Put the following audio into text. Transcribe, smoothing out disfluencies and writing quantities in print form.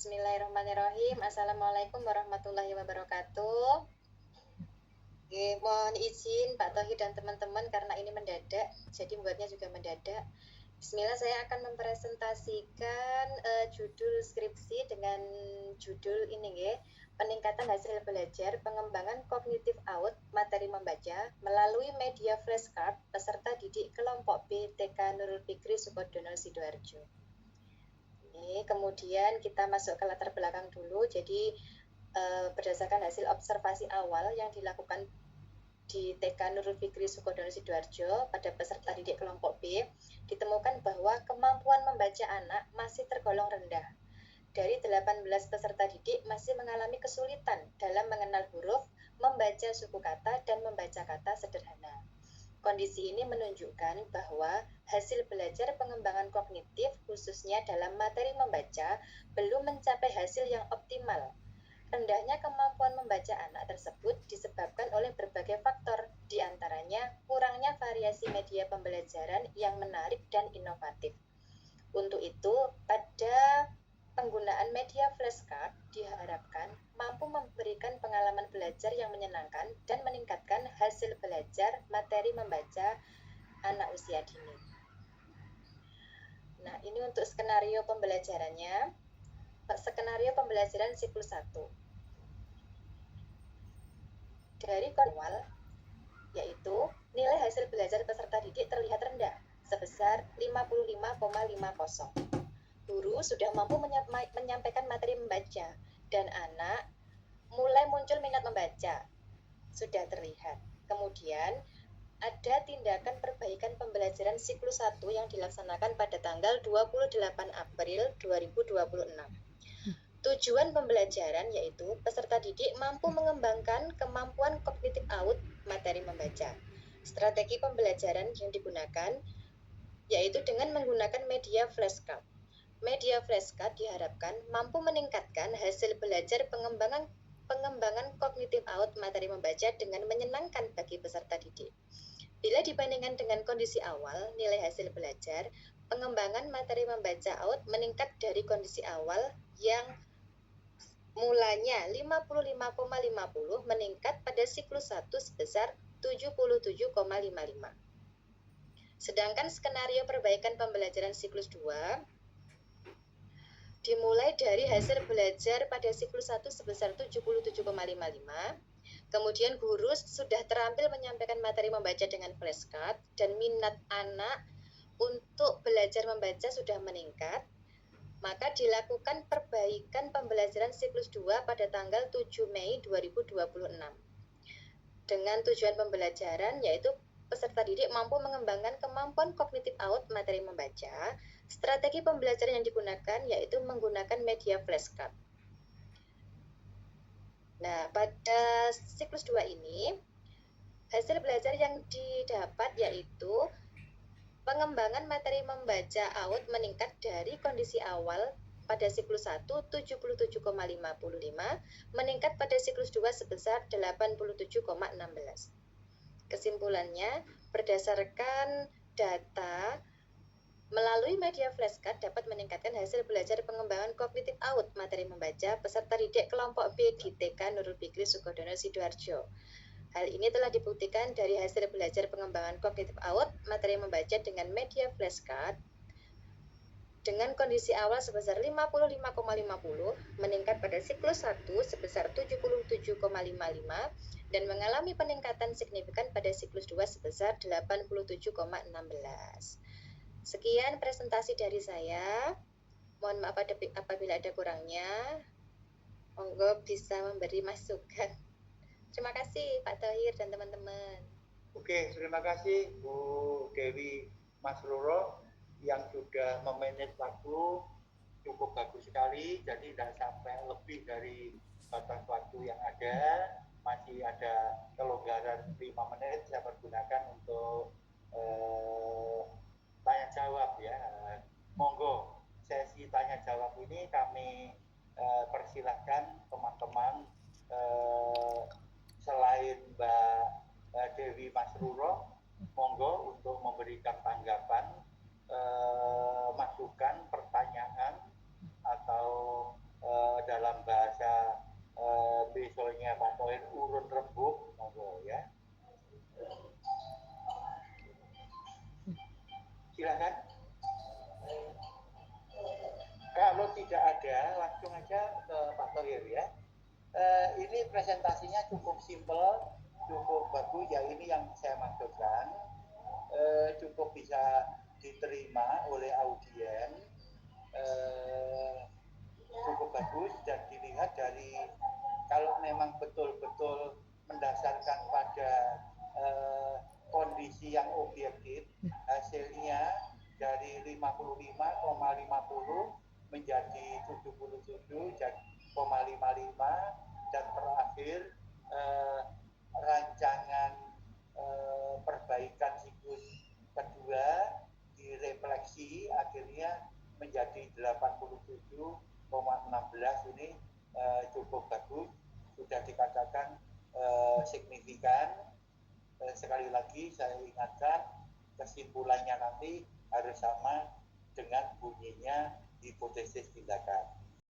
Bismillahirrahmanirrahim. Assalamualaikum warahmatullahi wabarakatuh. Oke, mohon izin Pak Tohir dan teman-teman karena ini mendadak, jadi buatnya juga mendadak. Bismillah, saya akan mempresentasikan judul skripsi dengan judul ini ya, peningkatan hasil belajar, pengembangan kognitif out, materi membaca melalui media flashcard peserta didik kelompok B TK Nurul Fikri Sukodono Sidoarjo. Kemudian kita masuk ke latar belakang dulu. Jadi berdasarkan hasil observasi awal yang dilakukan di TK Nurul Fikri Sukodono Sidoarjo pada peserta didik kelompok B, ditemukan bahwa kemampuan membaca anak masih tergolong rendah. Dari 18 peserta didik masih mengalami kesulitan dalam mengenal huruf, membaca suku kata, dan membaca kata sederhana. Kondisi ini menunjukkan bahwa hasil belajar pengembangan kognitif khususnya dalam materi membaca belum mencapai hasil yang optimal. Rendahnya kemampuan membaca anak tersebut disebabkan oleh berbagai faktor, diantaranya kurangnya variasi media pembelajaran yang menarik dan inovatif. Untuk itu, pada penggunaan media flashcard diharapkan mampu memberikan pengalaman belajar yang menyenangkan dan meningkatkan hasil belajar materi membaca anak usia dini. Nah, ini untuk skenario pembelajarannya. Skenario pembelajaran siklus 1. Dari awal, yaitu nilai hasil belajar peserta didik terlihat rendah, sebesar 55,50. Guru sudah mampu menyampaikan materi membaca, dan anak mulai muncul minat membaca, sudah terlihat. Kemudian, ada tindakan perbaikan pembelajaran siklus 1 yang dilaksanakan pada tanggal 28 April 2026. Tujuan pembelajaran yaitu peserta didik mampu mengembangkan kemampuan kognitif out materi membaca. Strategi pembelajaran yang digunakan yaitu dengan menggunakan media flashcard. Media flashcard diharapkan mampu meningkatkan hasil belajar pengembangan kognitif out materi membaca dengan menyenangkan bagi peserta didik. Bila dibandingkan dengan kondisi awal, nilai hasil belajar pengembangan materi membaca out meningkat dari kondisi awal yang mulanya 55,50 meningkat pada siklus 1 sebesar 77,55. Sedangkan skenario perbaikan pembelajaran siklus 2 dimulai dari hasil belajar pada siklus 1 sebesar 77,55. Kemudian guru sudah terampil menyampaikan materi membaca dengan flashcard dan minat anak untuk belajar membaca sudah meningkat. Maka dilakukan perbaikan pembelajaran siklus 2 pada tanggal 7 Mei 2026. Dengan tujuan pembelajaran yaitu peserta didik mampu mengembangkan kemampuan kognitif out materi membaca. Strategi pembelajaran yang digunakan yaitu menggunakan media flashcard. Nah, pada siklus 2 ini, hasil belajar yang didapat yaitu pengembangan materi membaca out meningkat dari kondisi awal pada siklus 1 77,55 meningkat pada siklus 2 sebesar 87,16. Kesimpulannya, berdasarkan data melalui media flashcard dapat meningkatkan hasil belajar pengembangan kognitif out materi membaca peserta didik kelompok B di TK Nurul Fikri Sukodono Sidoarjo. Hal ini telah dibuktikan dari hasil belajar pengembangan kognitif out materi membaca dengan media flashcard dengan kondisi awal sebesar 55,50 meningkat pada siklus 1 sebesar 77,55 dan mengalami peningkatan signifikan pada siklus 2 sebesar 87,16. Sekian presentasi dari saya. Mohon maaf apabila ada kurangnya. Monggo bisa memberi masukan. Terima kasih Pak Tohir dan teman-teman. Oke, terima kasih Bu Dewi Masruro yang sudah memanage waktu cukup bagus sekali. Jadi tidak sampai lebih dari batas waktu yang ada. Masih ada kelonggaran 5 menit saya pergunakan untuk tanya jawab ya. Monggo sesi tanya jawab ini kami persilahkan teman-teman selain Mbak Dewi Masruro, monggo untuk memberikan tanggapan, masukan, pertanyaan atau silakan. Kalau tidak ada, langsung aja ke Pak Tohir ya. Ini presentasinya cukup simpel, cukup bagus ya, ini yang saya maksudkan. Cukup bisa diterima oleh audien, cukup bagus dan dilihat dari kalau memang betul-betul mendasarkan pada kondisi yang objektif, hasilnya dari 55,50 menjadi 77,55 dan terakhir rancangan perbaikan siklus kedua direfleksi akhirnya menjadi 87,16. Ini cukup bagus, sudah dikatakan signifikan. Sekali lagi saya ingatkan, kesimpulannya nanti harus sama dengan bunyinya hipotesis tindakan.